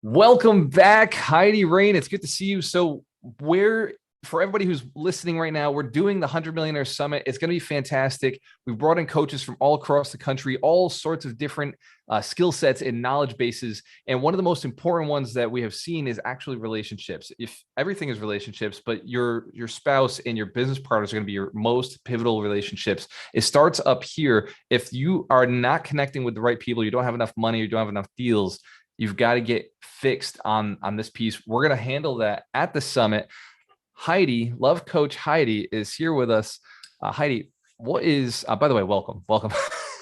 Welcome back, Heidi Rain. It's good to see you. For everybody who's listening right now, we're doing the 100 Millionaires Summit. It's going to be fantastic. We've brought in coaches from all across the country, all sorts of different skill sets and knowledge bases. And one of the most important ones that we have seen is actually relationships. If everything is relationships, but your spouse and your business partners are going to be your most pivotal relationships. It starts up here. If you are not connecting with the right people, you don't have enough money, you don't have enough deals, you've got to get fixed on this piece. We're going to handle that at the summit. Heidi, love coach Heidi, is here with us. Heidi, what is, by the way, welcome.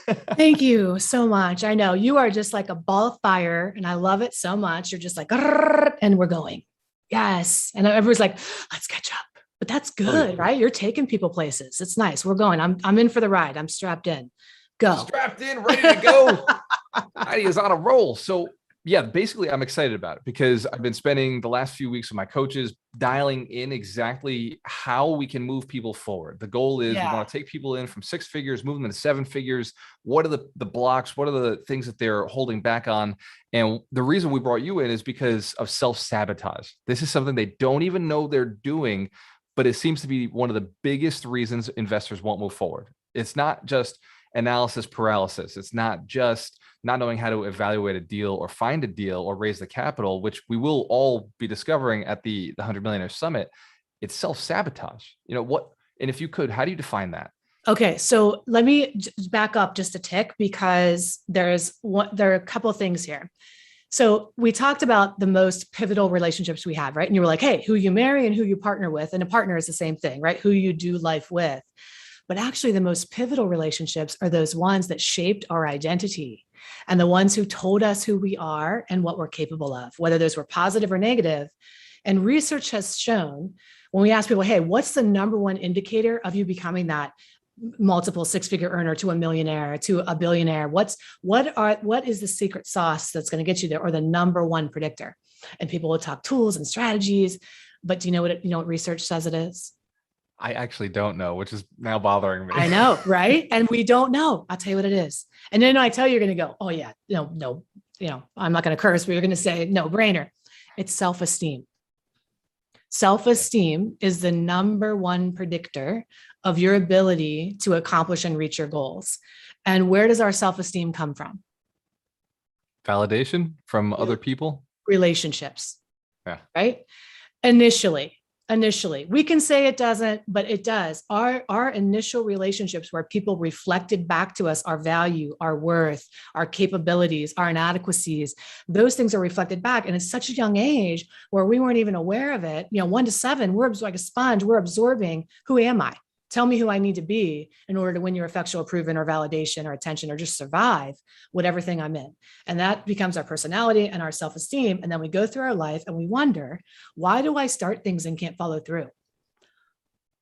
Thank you so much. I know you are just like a ball of fire and I love it so much. You're just like, and we're going. Yes. And everyone's like, let's catch up, but that's good, right? You're taking people places. It's nice. We're going. I'm in for the ride. I'm strapped in. Go. Strapped in, ready to go. Heidi is on a roll. So yeah, basically I'm excited about it because I've been spending the last few weeks with my coaches dialing in exactly how we can move people forward. The goal is we want to take people in from 6 figures, move them into 7 figures. What are the blocks? What are the things that they're holding back on? And the reason we brought you in is because of self-sabotage. This is something they don't even know they're doing, but it seems to be one of the biggest reasons investors won't move forward. It's not just analysis paralysis. It's not just not knowing how to evaluate a deal or find a deal or raise the capital, which we will all be discovering at the 100 Millionaire Summit. It's self-sabotage. And if you could, how do you define that? Okay. So let me back up just a tick because there are a couple of things here. So we talked about the most pivotal relationships we have, right? And you were like, hey, who you marry and who you partner with. And a partner is the same thing, right? Who you do life with. But actually the most pivotal relationships are those ones that shaped our identity and the ones who told us who we are and what we're capable of, whether those were positive or negative. And research has shown when we ask people, hey, what's the number one indicator of you becoming that multiple 6-figure earner to a millionaire, to a billionaire? What is the secret sauce that's going to get you there, or the number one predictor? And people will talk tools and strategies, but do you know what research says it is? I actually don't know, which is now bothering me. I know, right? And we don't know. I'll tell you what it is. And then I tell you, you're going to go, oh yeah, no, I'm not going to curse, but you're going to say no brainer. It's self-esteem. Self-esteem is the number one predictor of your ability to accomplish and reach your goals. And where does our self-esteem come from? Validation from other people? Relationships. Yeah. Right? Initially, we can say it doesn't, but it does. Our initial relationships where people reflected back to us our value, our worth, our capabilities, our inadequacies, those things are reflected back. And it's such a young age where we weren't even aware of it. 1 to 7, we're like a sponge. We're absorbing, who am I? Tell me who I need to be in order to win your effectual approval or validation or attention or just survive whatever thing I'm in. And that becomes our personality and our self-esteem. And then we go through our life and we wonder, why do I start things and can't follow through?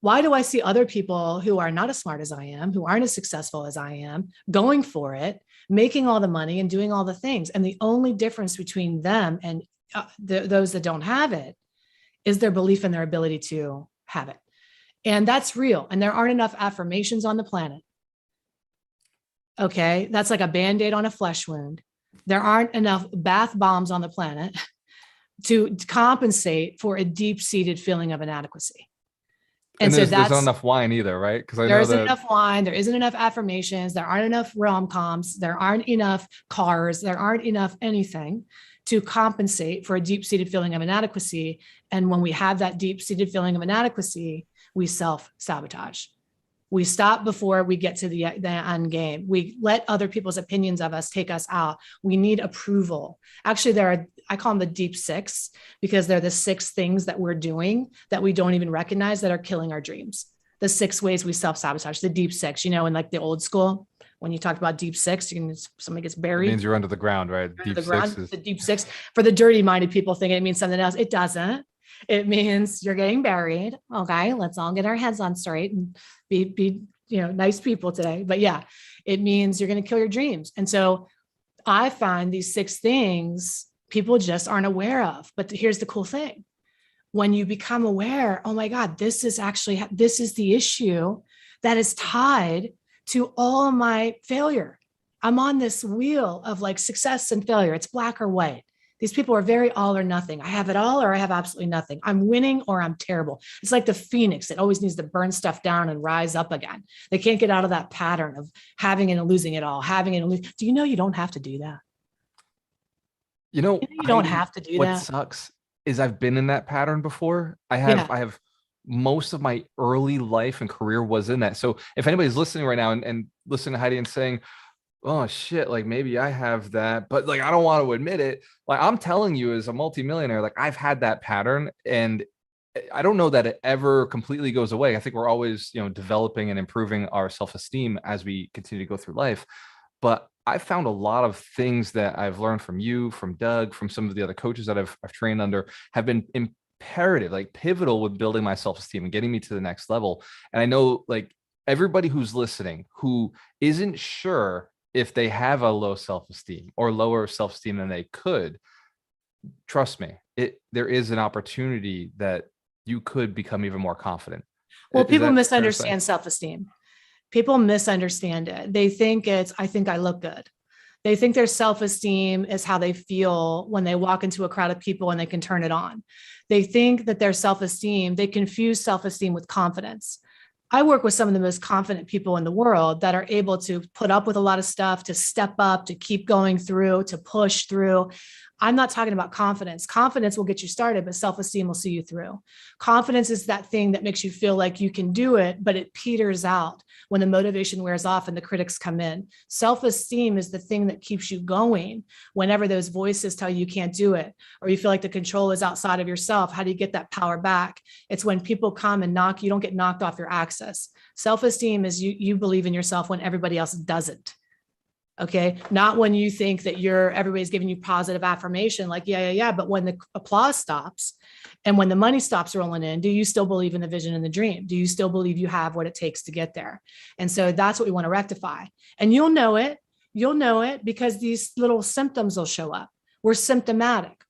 Why do I see other people who are not as smart as I am, who aren't as successful as I am, going for it, making all the money and doing all the things? And the only difference between them and those that don't have it is their belief in their ability to have it. And that's real. And there aren't enough affirmations on the planet. Okay. That's like a Band-Aid on a flesh wound. There aren't enough bath bombs on the planet to compensate for a deep-seated feeling of inadequacy. And so there's not enough wine either, right? Because there isn't enough wine. There isn't enough affirmations. There aren't enough rom-coms. There aren't enough cars. There aren't enough anything to compensate for a deep-seated feeling of inadequacy. And when we have that deep-seated feeling of inadequacy, we self-sabotage. We stop before we get to the end game. We let other people's opinions of us take us out. We need approval. Actually, I call them the deep 6 because they're the 6 things that we're doing that we don't even recognize that are killing our dreams. The 6 ways we self-sabotage, the deep 6, in like the old school, when you talked about deep 6, somebody gets buried. It means you're under the ground, right? The deep 6. For the dirty-minded people thinking it means something else. It doesn't. It means you're getting buried. Okay, let's all get our heads on straight and be nice people today. But yeah, it means you're going to kill your dreams. And so I find these 6 things people just aren't aware of. But here's the cool thing. When you become aware, oh my God, this is the issue that is tied to all of my failure. I'm on this wheel of like success and failure. It's black or white. These people are very all or nothing. I have it all or I have absolutely nothing. I'm winning or I'm terrible. It's like the phoenix that always needs to burn stuff down and rise up again. They can't get out of that pattern of having and losing it all, having and losing. Do you know you don't have to do that? You don't Heidi, have to do what that. sucks is I've been in that pattern before. Yeah. I have most of my early life and career was in that. So if anybody's listening right now and listening to Heidi and saying, oh shit, like maybe I have that, but like I don't want to admit it. Like I'm telling you, as a multimillionaire, like I've had that pattern, and I don't know that it ever completely goes away. I think we're always, developing and improving our self-esteem as we continue to go through life. But I found a lot of things that I've learned from you, from Doug, from some of the other coaches that I've trained under have been imperative, like pivotal with building my self-esteem and getting me to the next level. And I know like everybody who's listening who isn't sure if they have a low self-esteem or lower self-esteem than they could, trust me, there is an opportunity that you could become even more confident. Well, Is people that fair to say? misunderstand self-esteem. People misunderstand it. They think it's, I think I look good. They think their self-esteem is how they feel when they walk into a crowd of people and they can turn it on. They think that their self-esteem, they confuse self-esteem with confidence. I work with some of the most confident people in the world that are able to put up with a lot of stuff, to step up, to keep going through, to push through. I'm not talking about confidence. Confidence will get you started, but self-esteem will see you through. Confidence is that thing that makes you feel like you can do it, but it peters out when the motivation wears off and the critics come in. Self-esteem is the thing that keeps you going whenever those voices tell you you can't do it, or you feel like the control is outside of yourself. How do you get that power back? It's when people come and knock, you don't get knocked off your axis. Self-esteem is you believe in yourself when everybody else doesn't. Okay. Not when you think that everybody's giving you positive affirmation, like, yeah. But when the applause stops and when the money stops rolling in, do you still believe in the vision and the dream? Do you still believe you have what it takes to get there? And so that's what we want to rectify. And you'll know it. You'll know it because these little symptoms will show up. We're symptomatic.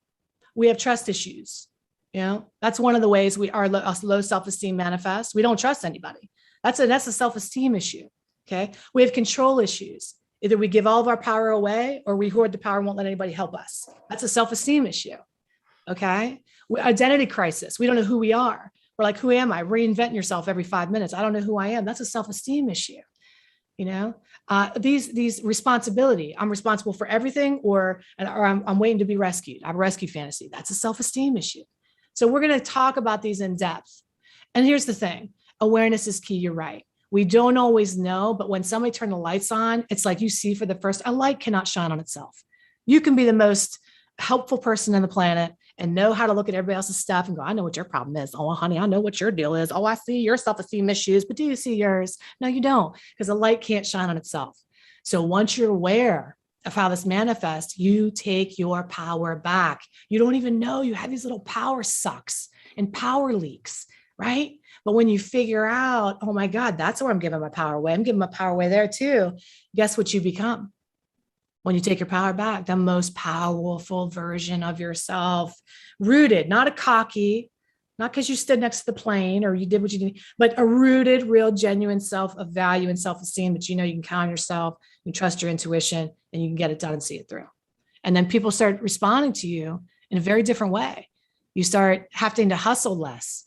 We have trust issues. That's one of the ways our low self-esteem manifests. We don't trust anybody. That's a self-esteem issue. Okay. We have control issues. Either we give all of our power away or we hoard the power and won't let anybody help us. That's a self-esteem issue. Okay. Identity crisis. We don't know who we are. We're like, who am I? Reinventing yourself every 5 minutes. I don't know who I am. That's a self-esteem issue. These responsibility. I'm responsible for everything, or I'm waiting to be rescued. I have a rescue fantasy. That's a self-esteem issue. So we're going to talk about these in depth. And here's the thing. Awareness is key. You're right. We don't always know, but when somebody turns the lights on, it's like you see for the first, a light cannot shine on itself. You can be the most helpful person on the planet and know how to look at everybody else's stuff and go, I know what your problem is. Oh, honey, I know what your deal is. Oh, I see your self-esteem issues, but do you see yours? No, you don't, because the light can't shine on itself. So once you're aware of how this manifests, you take your power back. You don't even know you have these little power sucks and power leaks, right? But when you figure out, oh my God, that's where I'm giving my power away. I'm giving my power away there too. Guess what you become? When you take your power back, the most powerful version of yourself, rooted, not a cocky, not because you stood next to the plane or you did what you did, but a rooted, real, genuine self of value and self-esteem that you know you can count on yourself, you trust your intuition, and you can get it done and see it through. And then people start responding to you in a very different way. You start having to hustle less.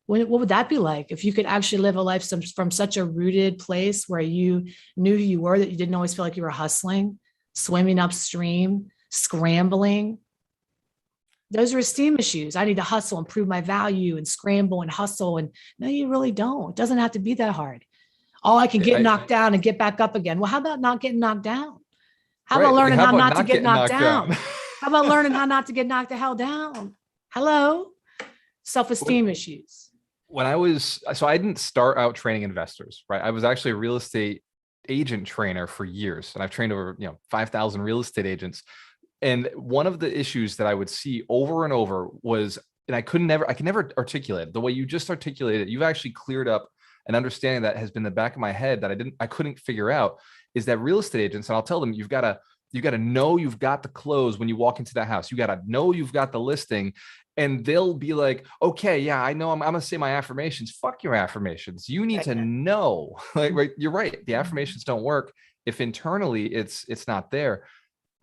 What would that be like if you could actually live a life from such a rooted place where you knew who you were, that you didn't always feel like you were hustling, swimming upstream, scrambling? Those are esteem issues. I need to hustle and prove my value and scramble and hustle. And no, you really don't. It doesn't have to be that hard. Oh, I can get knocked down and get back up again. Well, how about not getting knocked down? How about learning how not to get knocked down? How about learning how not to get knocked the hell down? Hello? Self-esteem issues. So I didn't start out training investors, right? I was actually a real estate agent trainer for years, and I've trained over 5,000 real estate agents. And one of the issues that I would see over and over was, and I could never articulate it the way you just articulated it. You've actually cleared up an understanding that has been in the back of my head that I couldn't figure out, is that real estate agents, and I'll tell them, you've got to know you've got the close when you walk into that house. You got to know you've got the listing. And they'll be like, okay, yeah, I know I'm going to say my affirmations. Fuck your affirmations. You need to know, like, right? You're right. The affirmations don't work if internally it's not there.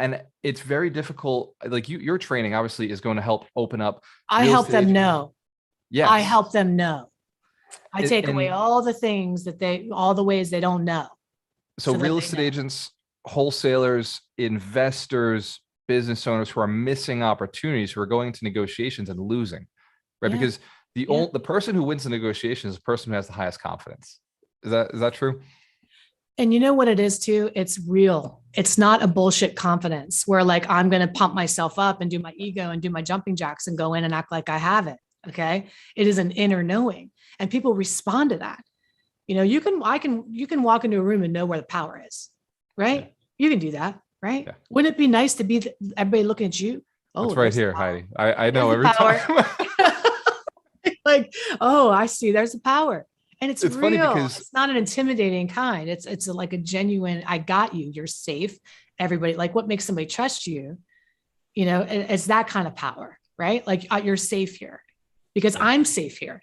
And it's very difficult. Like your training obviously is going to help open up I real help estate them agents. know. I Yes. help them know. I take away And all the things all the ways they don't know so so that real they estate know. agents, wholesalers, investors, business owners who are missing opportunities, who are going into negotiations and losing, right? Yeah. Because Yeah. the person who wins the negotiation is the person who has the highest confidence. Is that true? And you know what it is too? It's real. It's not a bullshit confidence where like I'm going to pump myself up and do my ego and do my jumping jacks and go in and act like I have it. Okay. It is an inner knowing and people respond to that. You know, you can walk into a room and know where the power is, right? Yeah. You can do that, right? Yeah. Wouldn't it be nice to be everybody looking at you? It's Oh, right there's the here, power. Heidi. I There's know the every time. power. Like, oh, I see. There's the power. And it's It's funny real. because It's not an intimidating kind. It's like a genuine, I got you. You're safe. Everybody, like what makes somebody trust you, you know, it's that kind of power, right? Like you're safe here because yeah. I'm safe here.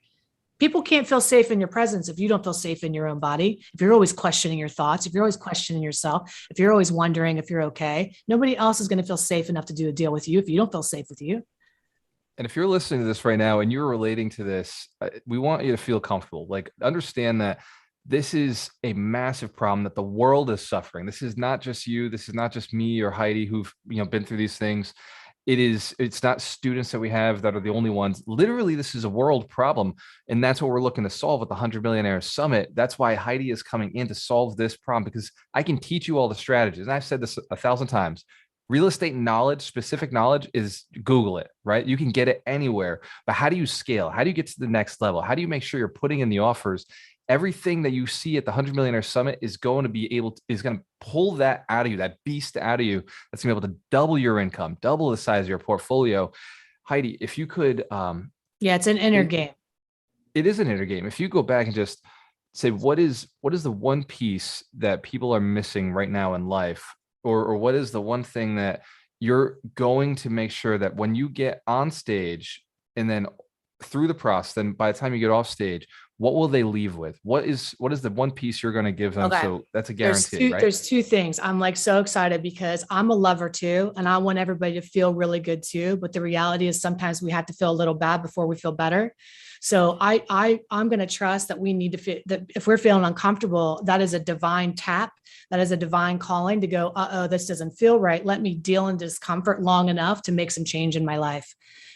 People can't feel safe in your presence if you don't feel safe in your own body. If you're always questioning your thoughts, if you're always questioning yourself, if you're always wondering if you're okay, nobody else is going to feel safe enough to do a deal with you if you don't feel safe with you. And if you're listening to this right now and you're relating to this, we want you to feel comfortable. Like, understand that this is a massive problem that the world is suffering. This is not just you. This is not just me or Heidi who've been through these things. It's not students that we have that are the only ones. Literally, this is a world problem. And that's what we're looking to solve at the 100 Millionaires Summit. That's why Heidi is coming in to solve this problem, because I can teach you all the strategies. And I've said this 1,000 times. Real estate knowledge, specific knowledge, is Google it, right? You can get it anywhere. But how do you scale? How do you get to the next level? How do you make sure you're putting in the offers? Everything that you see at the 100 Millionaire Summit is going to pull that out of you, that beast out of you. That's going to be able to double your income, double the size of your portfolio. Heidi, if you could, yeah, it's an inner game. It is an inner game. If you go back and just say, what is the one piece that people are missing right now in life, or what is the one thing that you're going to make sure that when you get on stage and then through the process, then by the time you get off stage, what will they leave with? What is the one piece you're going to give them? Okay. So that's a guarantee, right? There's two things. I'm like so excited because I'm a lover too, and I want everybody to feel really good too. But the reality is sometimes we have to feel a little bad before we feel better. So I'm going to trust that we need to feel that if we're feeling uncomfortable, that is a divine tap. That is a divine calling to go, this doesn't feel right. Let me deal in discomfort long enough to make some change in my life.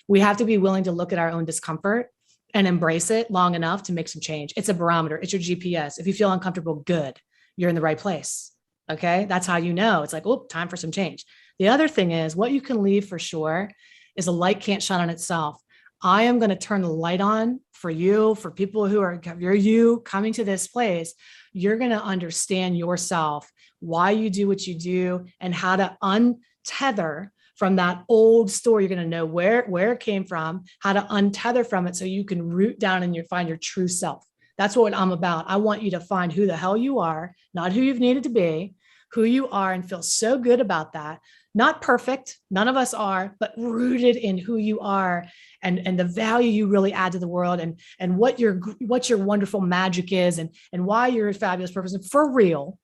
We have to be willing to look at our own discomfort and embrace it long enough to make some change. It's a barometer. It's your GPS. If you feel uncomfortable, good, you're in the right place. Okay. That's how you know. It's like, oh, time for some change. The other thing is what you can leave for sure is a light can't shine on itself. I am going to turn the light on for you, for people who are, you coming to this place. You're going to understand yourself, why you do what you do, and how to untether from that old story. You're going to know where it came from, how to untether from it so you can root down and find your true self. That's what I'm about. I want you to find who the hell you are, not who you've needed to be, who you are, and feel so good about that. Not perfect. None of us are, but rooted in who you are and the value you really add to the world and what your wonderful magic is and why you're a fabulous person for real,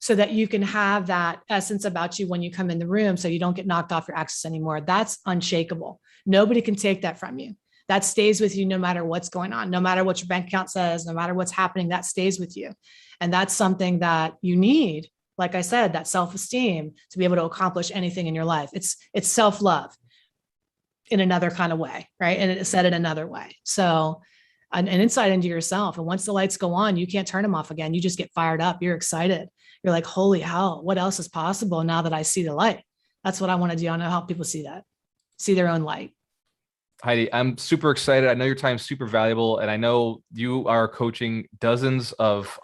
so that you can have that essence about you when you come in the room, so you don't get knocked off your axis anymore. That's unshakable. Nobody can take that from you. That stays with you no matter what's going on, no matter what your bank account says, no matter what's happening, that stays with you. And that's something that you need. Like I said, that self-esteem to be able to accomplish anything in your life. It's self-love in another kind of way, right? And it's said in another way. So an insight into yourself. And once the lights go on, you can't turn them off again. You just get fired up. You're excited. You're like, holy hell, what else is possible now that I see the light? That's what I want to do. I want to help people see that, see their own light. Heidi, I'm super excited. I know your time is super valuable, and I know you are coaching dozens of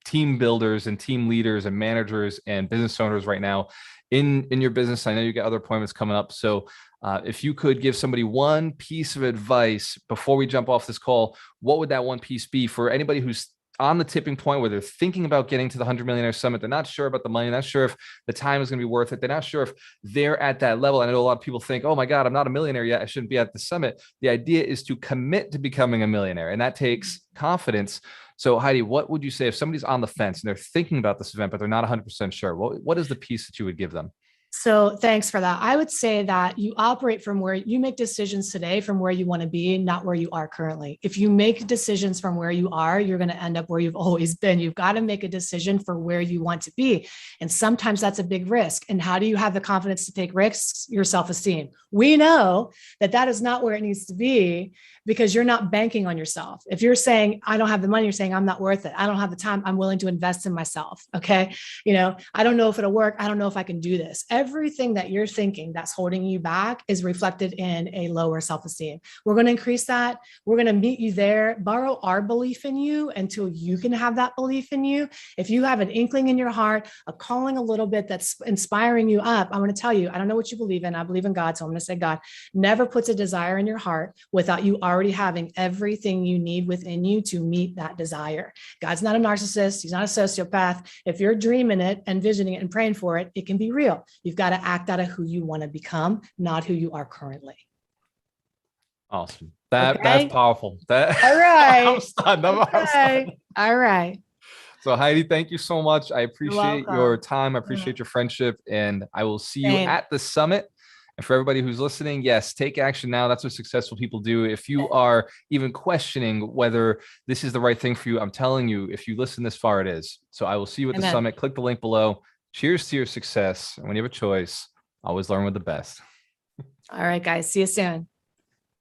team builders and team leaders and managers and business owners right now in your business. I know you got other appointments coming up. So if you could give somebody one piece of advice before we jump off this call, what would that one piece be for anybody who's on the tipping point where they're thinking about getting to the 100 Millionaire Summit? They're not sure about the money, not sure if the time is going to be worth it. They're not sure if they're at that level. I know a lot of people think, oh my God, I'm not a millionaire yet, I shouldn't be at the summit. The idea is to commit to becoming a millionaire, and that takes confidence. So Heidi, what would you say if somebody's on the fence and they're thinking about this event, but they're not 100% sure? What is the piece that you would give them? So thanks for that. I would say that you operate from where you make decisions today from where you want to be, not where you are currently. If you make decisions from where you are, you're going to end up where you've always been. You've got to make a decision for where you want to be. And sometimes that's a big risk. And how do you have the confidence to take risks? Your self-esteem. We know that that is not where it needs to be because you're not banking on yourself. If you're saying, I don't have the money, you're saying, I'm not worth it. I don't have the time. I'm willing to invest in myself. Okay. I don't know if it'll work. I don't know if I can do this. Everything that you're thinking that's holding you back is reflected in a lower self-esteem. We're going to increase that. We're going to meet you there, borrow our belief in you until you can have that belief in you. If you have an inkling in your heart, a calling a little bit that's inspiring you up, I'm going to tell you, I don't know what you believe in. I believe in God. So I'm going to say God never puts a desire in your heart without you already having everything you need within you to meet that desire. God's not a narcissist. He's not a sociopath. If you're dreaming it, envisioning it, and praying for it, it can be real. You've got to act out of who you want to become, not who you are currently. Awesome. Okay? That's powerful. All right. I'm stunned. I'm stunned. All right. So Heidi, thank you so much. I appreciate your time. I appreciate your friendship, and I will see you at the summit. And for everybody who's listening, yes, take action now. That's what successful people do. If you are even questioning whether this is the right thing for you, I'm telling you, if you listen this far, it is. So I will see you at the summit. Click the link below. Cheers to your success. And when you have a choice, always learn with the best. All right, guys. See you soon.